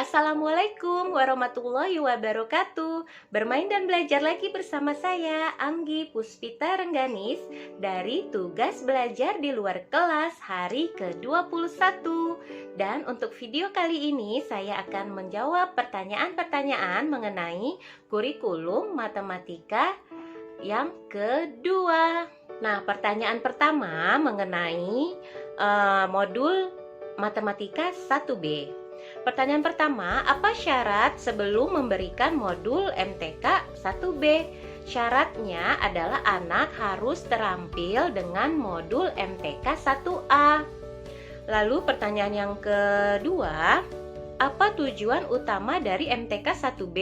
Assalamualaikum warahmatullahi wabarakatuh. Bermain dan belajar lagi bersama saya, Anggi Puspita Rengganis, dari tugas belajar di luar kelas hari ke-21. Dan untuk video kali ini saya akan menjawab pertanyaan-pertanyaan mengenai kurikulum matematika yang kedua. Nah, pertanyaan pertama mengenai modul matematika 1B. Pertanyaan pertama, apa syarat sebelum memberikan modul MTK 1B? Syaratnya adalah anak harus terampil dengan modul MTK 1A. Lalu pertanyaan yang kedua, apa tujuan utama dari MTK 1B?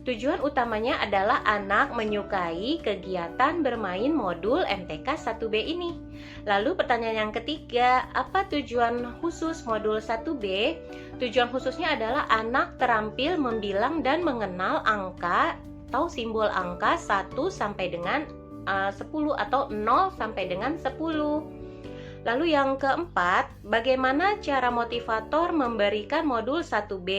Tujuan utamanya adalah anak menyukai kegiatan bermain modul MTK 1B ini. Lalu pertanyaan yang ketiga, apa tujuan khusus modul 1B? Tujuan khususnya adalah anak terampil membilang dan mengenal angka atau simbol angka 1 sampai dengan 10 atau 0 sampai dengan 10. Lalu yang keempat, bagaimana cara motivator memberikan modul 1B?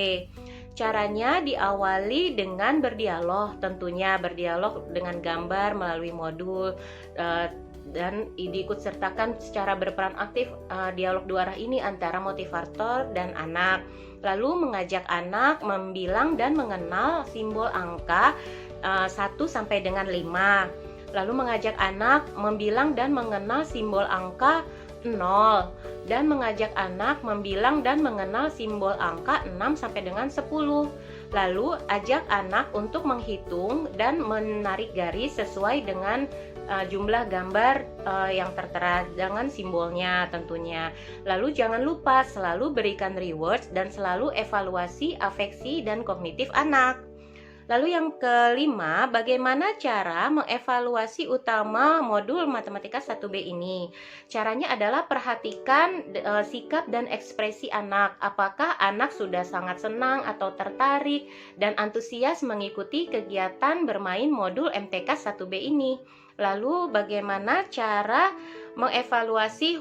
Caranya diawali dengan berdialog, tentunya berdialog dengan gambar melalui modul dan diikutsertakan secara berperan aktif dialog dua arah ini antara motivator dan anak. Lalu mengajak anak membilang dan mengenal simbol angka 1 sampai dengan 5. Lalu mengajak anak membilang dan mengenal simbol angka 0 dan mengajak anak membilang dan mengenal simbol angka 6 sampai dengan 10. Lalu ajak anak untuk menghitung dan menarik garis sesuai dengan jumlah gambar yang tertera dengan simbolnya tentunya. Lalu jangan lupa selalu berikan rewards dan selalu evaluasi afeksi dan kognitif anak. Lalu yang kelima, bagaimana cara mengevaluasi utama modul matematika 1B ini? Caranya adalah perhatikan sikap dan ekspresi anak. Apakah anak sudah sangat senang atau tertarik dan antusias mengikuti kegiatan bermain modul MTK 1B ini? Lalu bagaimana cara mengevaluasi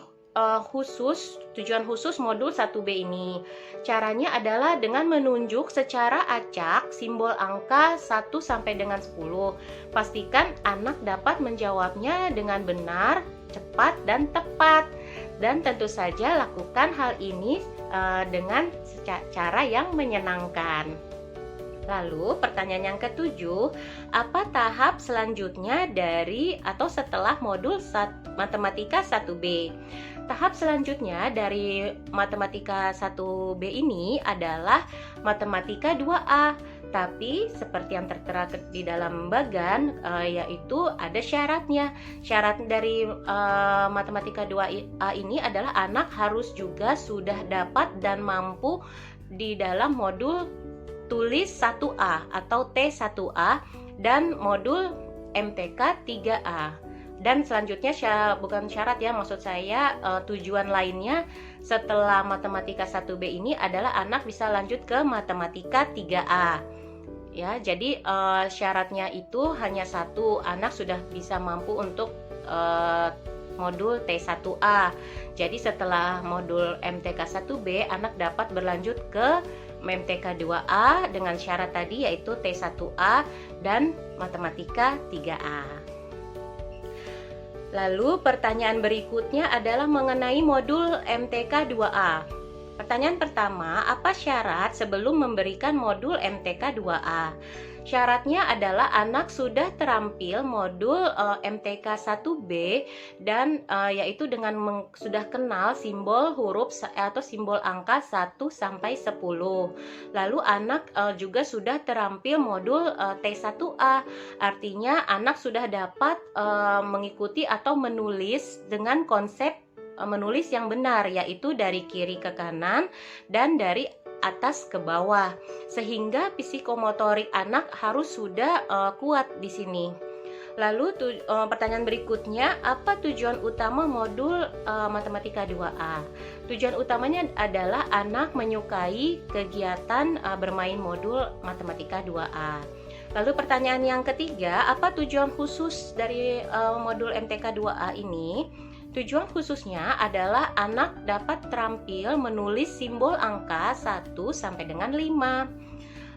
tujuan khusus modul 1B ini? Caranya adalah dengan menunjuk secara acak simbol angka 1 sampai dengan 10. Pastikan anak dapat menjawabnya dengan benar, cepat, dan tepat. Dan tentu saja lakukan hal ini dengan cara yang menyenangkan. Lalu pertanyaan yang ketujuh, apa tahap selanjutnya dari atau setelah modul matematika 1B? Tahap selanjutnya dari matematika 1B ini adalah matematika 2A. Tapi seperti yang tertera di dalam bagan yaitu ada syaratnya. Syarat dari matematika 2A ini adalah anak harus juga sudah dapat dan mampu di dalam modul tulis 1A atau T1A dan modul MTK 3A. Dan selanjutnya bukan syarat ya, maksud saya tujuan lainnya setelah matematika 1B ini adalah anak bisa lanjut ke matematika 3A. Ya, jadi syaratnya itu hanya satu, anak sudah bisa mampu untuk modul T1A. Jadi setelah modul MTK 1B, anak dapat berlanjut ke MTK 2A dengan syarat tadi yaitu T1A dan matematika 3A. Lalu pertanyaan berikutnya adalah mengenai modul MTK 2A. Pertanyaan pertama, apa syarat sebelum memberikan modul MTK 2A? Syaratnya adalah anak sudah terampil modul MTK 1B dan yaitu dengan sudah kenal simbol huruf atau simbol angka 1 sampai 10. Lalu anak juga sudah terampil modul T1A. Artinya anak sudah dapat mengikuti atau menulis dengan konsep menulis yang benar, yaitu dari kiri ke kanan dan dari atas ke bawah, sehingga psikomotorik anak harus sudah kuat di sini. Lalu pertanyaan berikutnya, apa tujuan utama modul matematika 2A? Tujuan utamanya adalah anak menyukai kegiatan bermain modul matematika 2A. Lalu pertanyaan yang ketiga, apa tujuan khusus dari modul MTK 2A ini? Tujuan khususnya adalah anak dapat terampil menulis simbol angka 1 sampai dengan 5.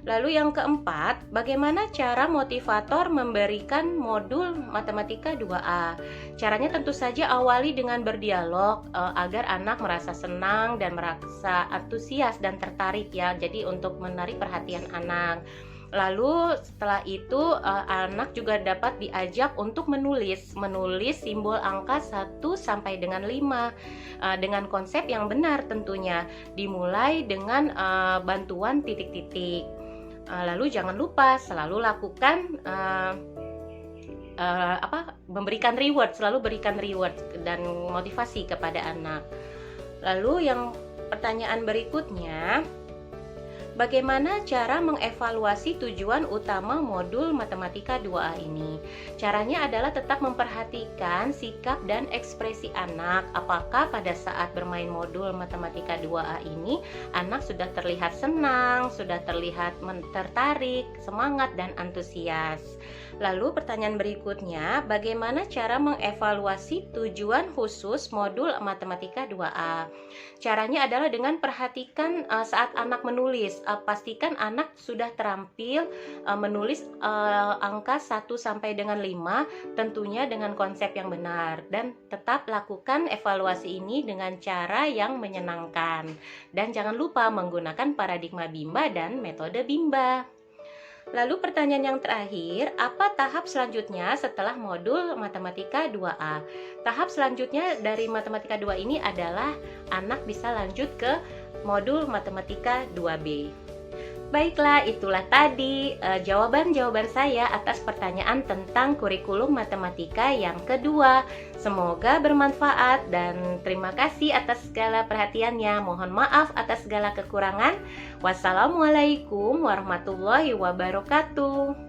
Lalu yang keempat, bagaimana cara motivator memberikan modul matematika 2A? Caranya tentu saja awali dengan berdialog agar anak merasa senang dan merasa antusias dan tertarik ya. Jadi untuk menarik perhatian anak. Lalu setelah itu anak juga dapat diajak untuk menulis simbol angka 1 sampai dengan 5 dengan konsep yang benar tentunya. Dimulai dengan bantuan titik-titik. Lalu jangan lupa selalu lakukan memberikan reward, selalu berikan reward dan motivasi kepada anak. Lalu yang pertanyaan berikutnya, bagaimana cara mengevaluasi tujuan utama modul matematika 2A ini? Caranya adalah tetap memperhatikan sikap dan ekspresi anak. Apakah pada saat bermain modul matematika 2A ini anak sudah terlihat senang, sudah terlihat tertarik, semangat dan antusias. Lalu pertanyaan berikutnya, bagaimana cara mengevaluasi tujuan khusus modul matematika 2A? Caranya adalah dengan perhatikan saat anak menulis. Pastikan anak sudah terampil menulis angka 1 sampai dengan 5, tentunya dengan konsep yang benar. Dan tetap lakukan evaluasi ini dengan cara yang menyenangkan. Dan jangan lupa menggunakan paradigma Bimba dan metode Bimba. Lalu pertanyaan yang terakhir, apa tahap selanjutnya setelah modul matematika 2A? Tahap selanjutnya dari matematika 2 ini adalah anak bisa lanjut ke modul matematika 2B. Baiklah, itulah tadi jawaban-jawaban saya atas pertanyaan tentang kurikulum matematika yang kedua. Semoga bermanfaat dan terima kasih atas segala perhatiannya. Mohon maaf atas segala kekurangan. Wassalamualaikum warahmatullahi wabarakatuh.